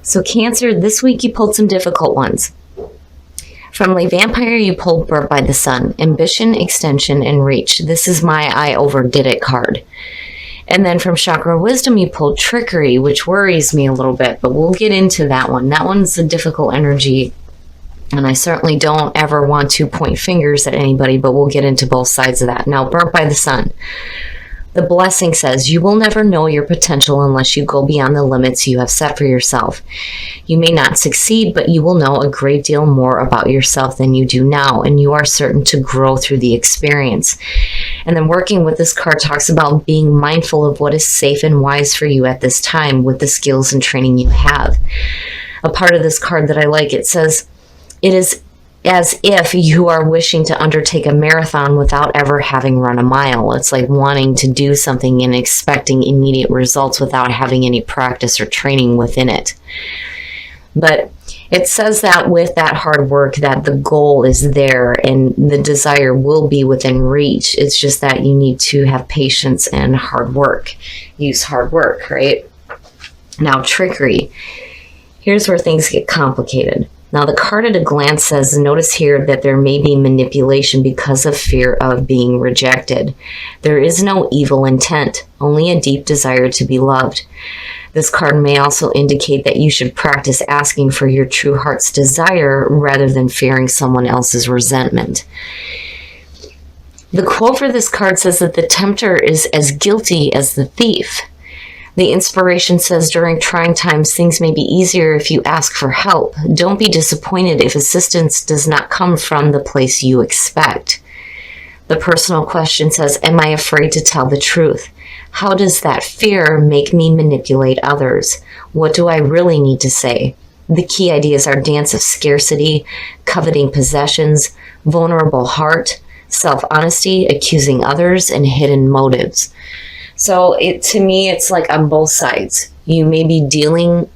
So Cancer, this week you pulled some difficult ones. From Lay Vampire, you pulled Burnt by the Sun, Ambition, Extension, and Reach. This is my I overdid it card. And then from Chakra Wisdom, you pulled Trickery, which worries me a little bit, but we'll get into that one. That one's a difficult energy, and I certainly don't ever want to point fingers at anybody, but we'll get into both sides of that. Now, Burnt by the Sun. The Blessing says, you will never know your potential unless you go beyond the limits you have set for yourself. You may not succeed, but you will know a great deal more about yourself than you do now, and you are certain to grow through the experience. And then working with this card talks about being mindful of what is safe and wise for you at this time with the skills and training you have. A part of this card that I like, it says, it is as if you are wishing to undertake a marathon without ever having run a mile. It's like wanting to do something and expecting immediate results without having any practice or training within it. But it says that with that hard work, that the goal is there and the desire will be within reach. It's just that you need to have patience and hard work. Use hard work, right? Now, Trickery. Here's where things get complicated. Now, the card at a glance says, notice here that there may be manipulation because of fear of being rejected. There is no evil intent, only a deep desire to be loved. This card may also indicate that you should practice asking for your true heart's desire rather than fearing someone else's resentment. The quote for this card says that the tempter is as guilty as the thief. The inspiration says, during trying times, things may be easier if you ask for help. Don't be disappointed if assistance does not come from the place you expect. The personal question says, am I afraid to tell the truth? How does that fear make me manipulate others? What do I really need to say? The key ideas are dance of scarcity, coveting possessions, vulnerable heart, self-honesty, accusing others, and hidden motives. So to me, it's like on both sides. You may be dealing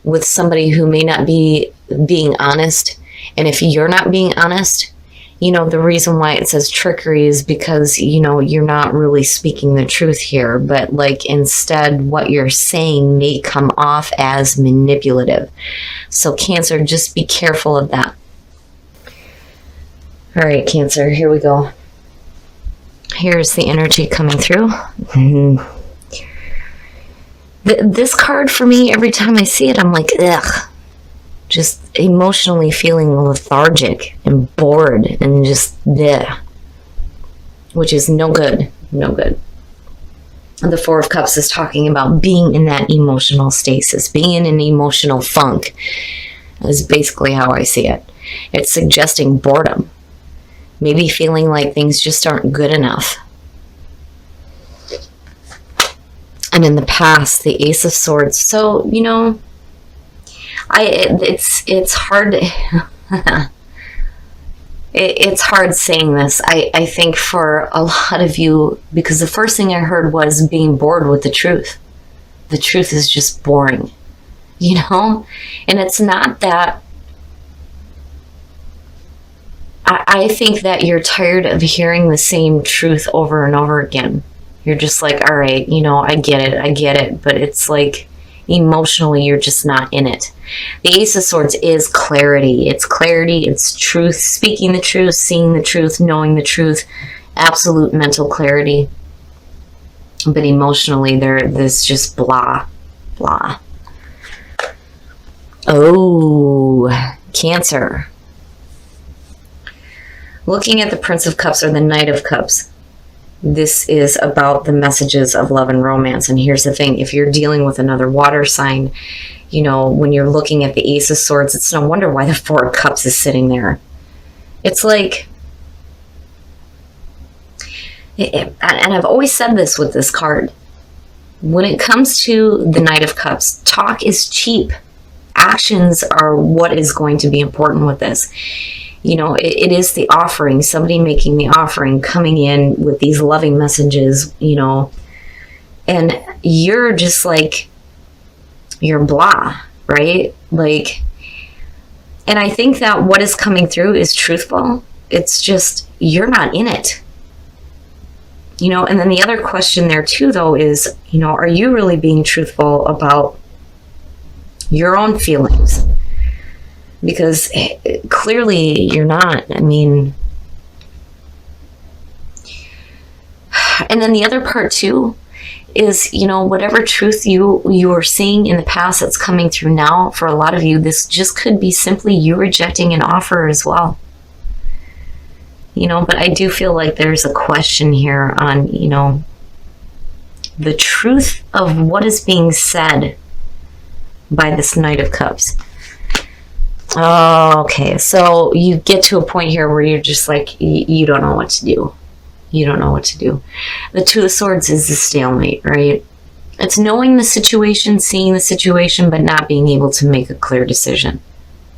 with somebody who may not be being honest. And if you're not being honest, the reason why it says trickery is because, you're not really speaking the truth here. But instead, what you're saying may come off as manipulative. So Cancer, just be careful of that. All right, Cancer, here we go. Here's the energy coming through. This card for me, every time I see it, I'm like, ugh. Just emotionally feeling lethargic and bored and just bleh. Which is no good. No good. The Four of Cups is talking about being in that emotional stasis, being in an emotional funk. Is basically how I see it. It's suggesting boredom. Maybe feeling like things just aren't good enough. And in the past, the Ace of Swords. So, it's hard. It's hard saying this. I think for a lot of you, because the first thing I heard was being bored with the truth. The truth is just boring, And it's not that. I think that you're tired of hearing the same truth over and over again. You're just like, all right, I get it. But it's like emotionally, you're just not in it. The Ace of Swords is clarity. It's clarity. It's truth, speaking the truth, seeing the truth, knowing the truth, absolute mental clarity. But emotionally, there's just blah, blah. Oh, Cancer. Looking at the Prince of Cups or the Knight of Cups, this is about the messages of love and romance. And here's the thing. If you're dealing with another water sign, when you're looking at the Ace of Swords, it's no wonder why the Four of Cups is sitting there. It's like, and I've always said this with this card. When it comes to the Knight of Cups, talk is cheap. Actions are what is going to be important with this. It is the offering, somebody making the offering, coming in with these loving messages, and you're just like, you're blah, right? And I think that what is coming through is truthful. It's just, you're not in it. And then the other question there too, though, is, are you really being truthful about your own feelings. Because clearly you're not. I mean, and then the other part too is, whatever truth you are seeing in the past that's coming through now, for a lot of you, this just could be simply you rejecting an offer as well. But I do feel like there's a question here on, the truth of what is being said by this Knight of Cups. Okay, so you get to a point here where you're just like, you don't know what to do. You don't know what to do. The Two of Swords is the stalemate, right? It's knowing the situation, seeing the situation, but not being able to make a clear decision.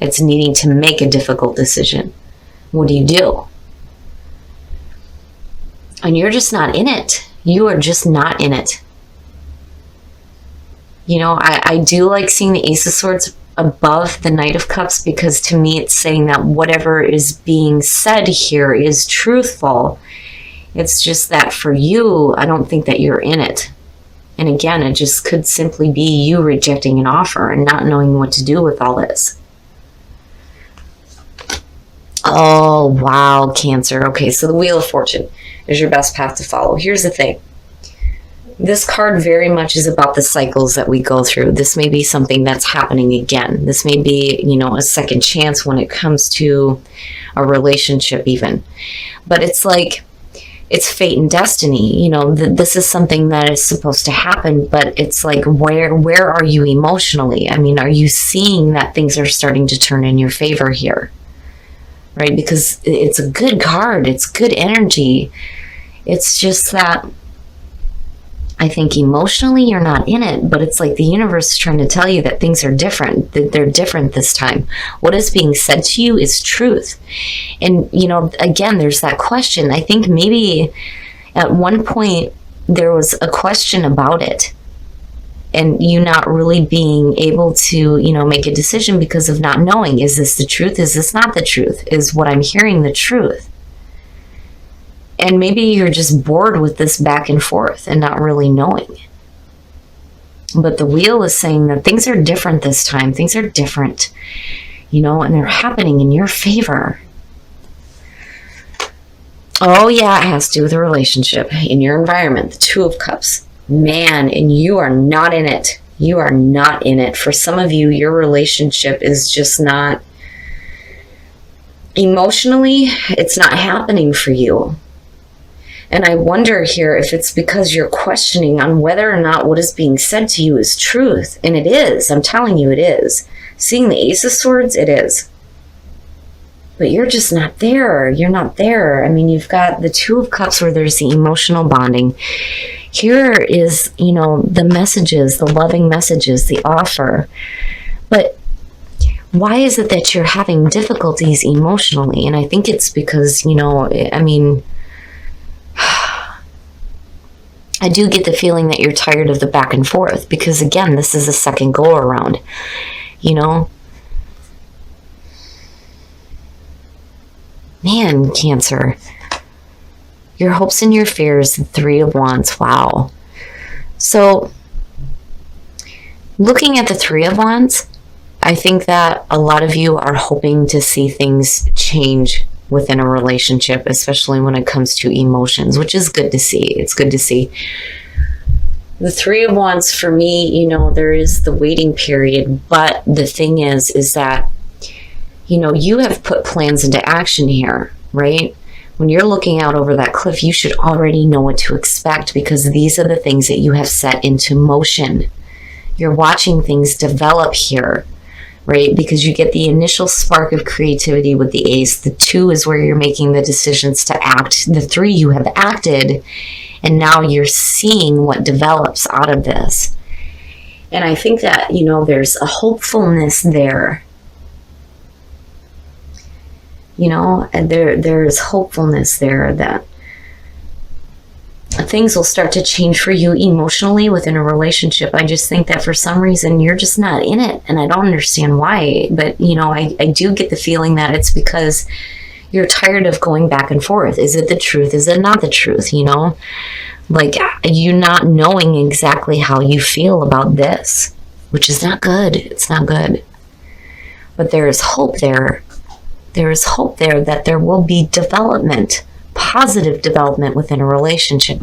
It's needing to make a difficult decision. What do you do? And you're just not in it. You are just not in it. I do like seeing the Ace of Swords above the Knight of Cups, because to me it's saying that whatever is being said here is truthful. It's just that for you, I don't think that you're in it. And again, it just could simply be you rejecting an offer and not knowing what to do with all this. Oh, wow, Cancer. Okay, so the Wheel of Fortune is your best path to follow. Here's the thing. This card very much is about the cycles that we go through. This may be something that's happening again. This may be, a second chance when it comes to a relationship even. But it's like, it's fate and destiny. This is something that is supposed to happen, but it's like, where are you emotionally? I mean, are you seeing that things are starting to turn in your favor here? Right? Because it's a good card. It's good energy. It's just that I think emotionally you're not in it, but it's like the universe is trying to tell you that things are different, that they're different this time. What is being said to you is truth. And, again, there's that question. I think maybe at one point there was a question about it, and you not really being able to, make a decision because of not knowing. Is this the truth? Is this not the truth? Is what I'm hearing the truth? And maybe you're just bored with this back and forth and not really knowing. But the Wheel is saying that things are different this time. Things are different, and they're happening in your favor. Oh, yeah, it has to do with a relationship in your environment. The Two of Cups. Man, and you are not in it. You are not in it. For some of you, your relationship is just not, emotionally, it's not happening for you. And I wonder here if it's because you're questioning on whether or not what is being said to you is truth. And it is. I'm telling you it is. Seeing the Ace of Swords, it is. But you're just not there. You're not there. I mean, you've got the Two of Cups where there's the emotional bonding. Here is, the messages, the loving messages, the offer. But why is it that you're having difficulties emotionally? And I think it's because, I do get the feeling that you're tired of the back and forth, because again, this is a second go around, Man, Cancer, your hopes and your fears, the Three of Wands. Wow. So looking at the Three of Wands, I think that a lot of you are hoping to see things change within a relationship, especially when it comes to emotions, which is good to see. It's good to see. The Three of Wands, for me, there is the waiting period, but the thing is that, you have put plans into action here, right? When you're looking out over that cliff, you should already know what to expect, because these are the things that you have set into motion. You're watching things develop here, right? Because you get the initial spark of creativity with the Ace. The Two is where you're making the decisions to act. The Three, you have acted, and now you're seeing what develops out of this. And I think that, there's a hopefulness there. And there's hopefulness there that things will start to change for you emotionally within a relationship. I just think that for some reason you're just not in it, and I don't understand why. But, I do get the feeling that it's because you're tired of going back and forth. Is it the truth? Is it not the truth? Like you not knowing exactly how you feel about this. which is not good. It's not good. But there is hope there. There is hope there that there will be development, positive development within a relationship.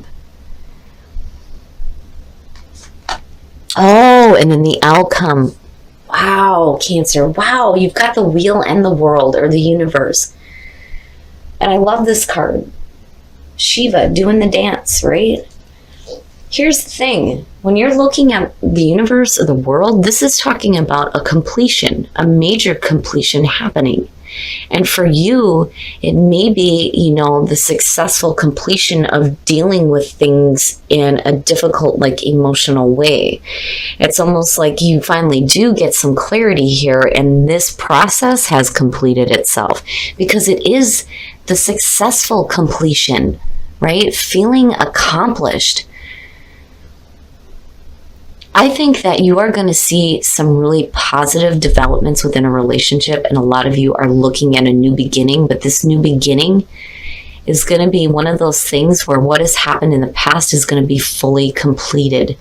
Oh, and then the outcome. Wow, Cancer. Wow, you've got the wheel and the world, or the universe. And I love this card. Shiva doing the dance, right? Here's the thing. When you're looking at the universe or the world, this is talking about a completion, a major completion happening. And for you, it may be, the successful completion of dealing with things in a difficult, emotional way. It's almost like you finally do get some clarity here, and this process has completed itself because it is the successful completion, right? Feeling accomplished. I think that you are going to see some really positive developments within a relationship, and a lot of you are looking at a new beginning, but this new beginning is going to be one of those things where what has happened in the past is going to be fully completed.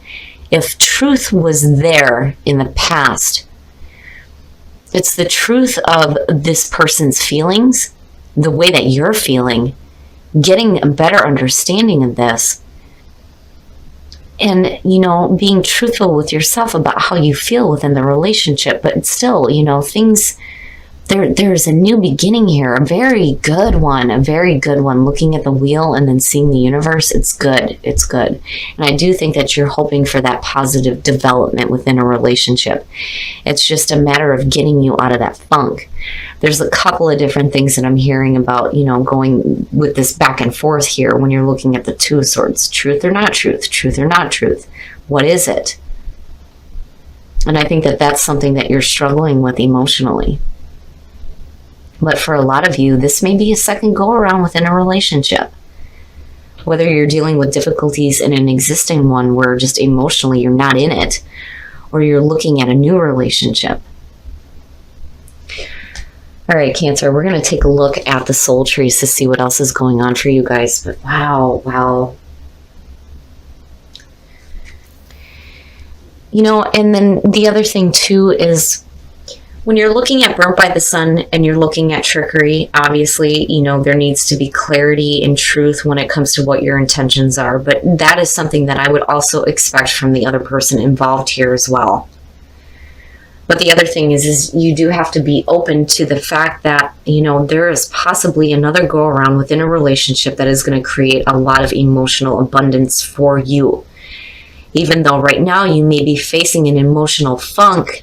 If truth was there in the past, it's the truth of this person's feelings, the way that you're feeling, getting a better understanding of this. And, being truthful with yourself about how you feel within the relationship. But still, things, there's a new beginning here, a very good one. Looking at the wheel and then seeing the universe, it's good. It's good. And I do think that you're hoping for that positive development within a relationship. It's just a matter of getting you out of that funk. There's a couple of different things that I'm hearing about, going with this back and forth here when you're looking at the Two of Swords. Truth or not truth? Truth or not truth? What is it? And I think that that's something that you're struggling with emotionally. But for a lot of you, this may be a second go around within a relationship. Whether you're dealing with difficulties in an existing one where just emotionally you're not in it, or you're looking at a new relationship. All right, Cancer, we're going to take a look at the soul trees to see what else is going on for you guys. But wow. And then the other thing too is when you're looking at burnt by the sun and you're looking at trickery, obviously, there needs to be clarity and truth when it comes to what your intentions are. But that is something that I would also expect from the other person involved here as well. But the other thing is you do have to be open to the fact that, there is possibly another go around within a relationship that is going to create a lot of emotional abundance for you. Even though right now you may be facing an emotional funk,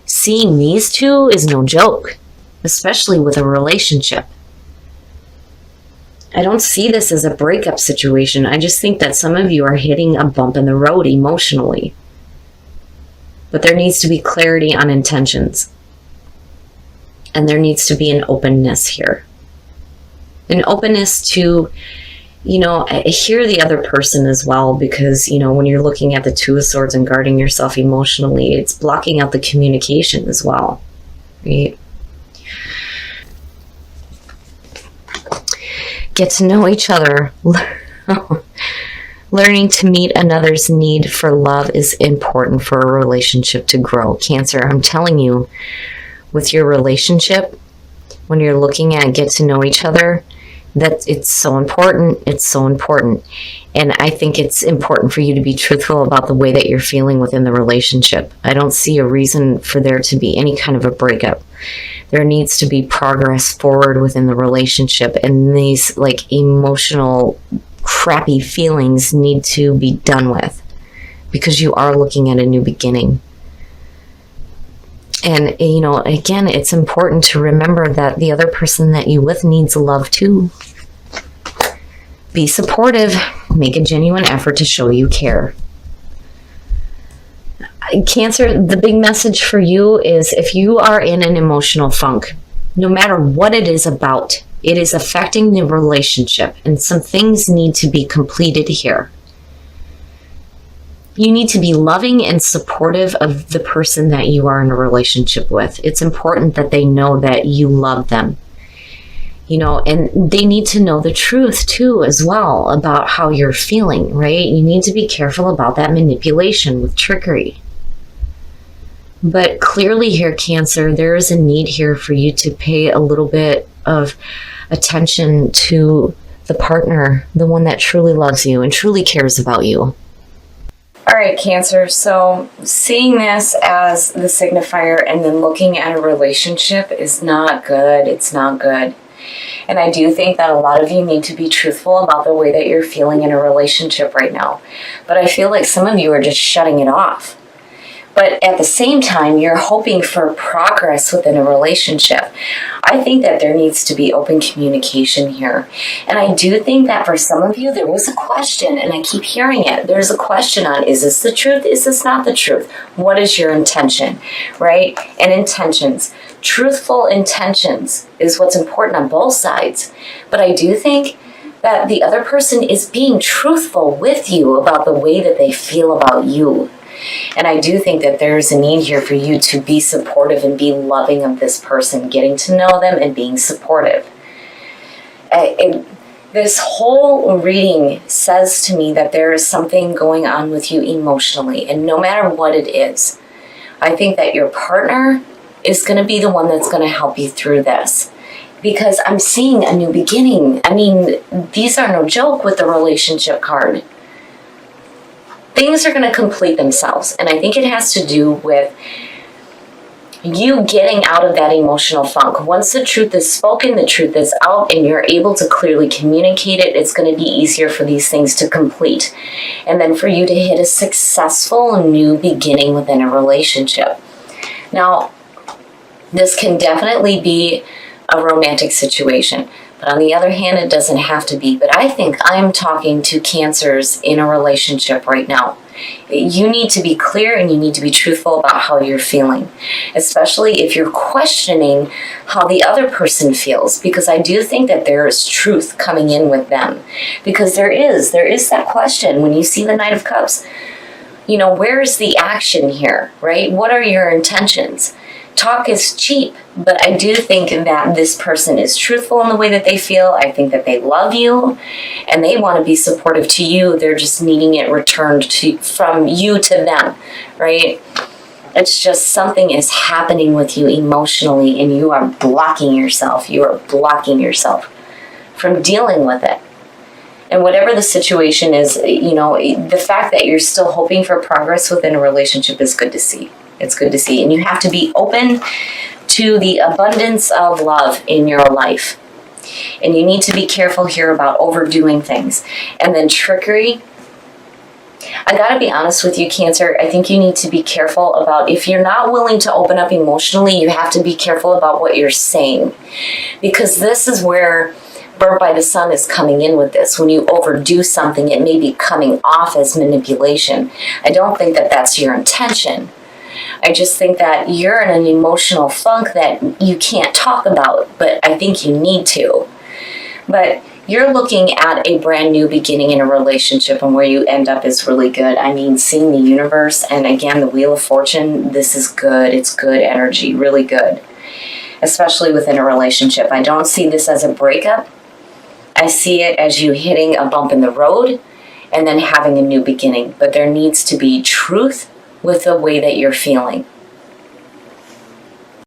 seeing these two is no joke, especially with a relationship. I don't see this as a breakup situation. I just think that some of you are hitting a bump in the road emotionally. But there needs to be clarity on intentions. And there needs to be an openness here. An openness to, hear the other person as well. Because, when you're looking at the Two of Swords and guarding yourself emotionally, it's blocking out the communication as well. Right? Get to know each other. Learning to meet another's need for love is important for a relationship to grow. Cancer, I'm telling you, with your relationship, when you're looking at get to know each other, that it's so important. It's so important. And I think it's important for you to be truthful about the way that you're feeling within the relationship. I don't see a reason for there to be any kind of a breakup. There needs to be progress forward within the relationship, and these emotional crappy feelings need to be done with because you are looking at a new beginning. And, again, it's important to remember that the other person that you with needs love too. Be supportive. Make a genuine effort to show you care. Cancer, the big message for you is if you are in an emotional funk, no matter what it is about, it is affecting the relationship, and some things need to be completed here. You need to be loving and supportive of the person that you are in a relationship with. It's important that they know that you love them. And they need to know the truth too as well about how you're feeling, right? You need to be careful about that manipulation with trickery. But clearly here, Cancer, there is a need here for you to pay a little bit of attention to the partner, the one that truly loves you and truly cares about you. All right, Cancer. So seeing this as the signifier and then looking at a relationship is not good. It's not good. And I do think that a lot of you need to be truthful about the way that you're feeling in a relationship right now. But I feel like some of you are just shutting it off. But at the same time, you're hoping for progress within a relationship. I think that there needs to be open communication here. And I do think that for some of you, there was a question, and I keep hearing it. There's a question on, is this the truth? Is this not the truth? What is your intention, right? And intentions. Truthful intentions is what's important on both sides. But I do think that the other person is being truthful with you about the way that they feel about you. And I do think that there's a need here for you to be supportive and be loving of this person, getting to know them and being supportive. This whole reading says to me that there is something going on with you emotionally, and no matter what it is, I think that your partner is going to be the one that's going to help you through this. Because I'm seeing a new beginning. I mean, these are no joke with the relationship card. Things are going to complete themselves. And I think it has to do with you getting out of that emotional funk. Once the truth is spoken, the truth is out, and you're able to clearly communicate it, it's going to be easier for these things to complete. And then for you to hit a successful new beginning within a relationship. Now, this can definitely be a romantic situation. But on the other hand, it doesn't have to be. But I think I'm talking to Cancers in a relationship right now. You need to be clear and you need to be truthful about how you're feeling, especially if you're questioning how the other person feels, because I do think that there is truth coming in with them. Because there is that question when you see the Knight of Cups. You know, where is the action here, right? What are your intentions? Talk is cheap, but I do think that this person is truthful in the way that they feel. I think that they love you and they want to be supportive to you. They're just needing it returned from you to them, right? It's just something is happening with you emotionally and you are blocking yourself. You are blocking yourself from dealing with it. And whatever the situation is, you know, the fact that you're still hoping for progress within a relationship is good to see. It's good to see. And you have to be open to the abundance of love in your life. And you need to be careful here about overdoing things. And then trickery. I gotta be honest with you, Cancer. I think you need to be careful about, if you're not willing to open up emotionally, you have to be careful about what you're saying. Because this is where Birth by the Sun is coming in with this. When you overdo something, it may be coming off as manipulation. I don't think that that's your intention. I just think that you're in an emotional funk that you can't talk about, but I think you need to. But you're looking at a brand new beginning in a relationship, and where you end up is really good. I mean, seeing the universe, and again, the Wheel of Fortune, this is good. It's good energy, really good, especially within a relationship. I don't see this as a breakup. I see it as you hitting a bump in the road and then having a new beginning. But there needs to be truth with the way that you're feeling.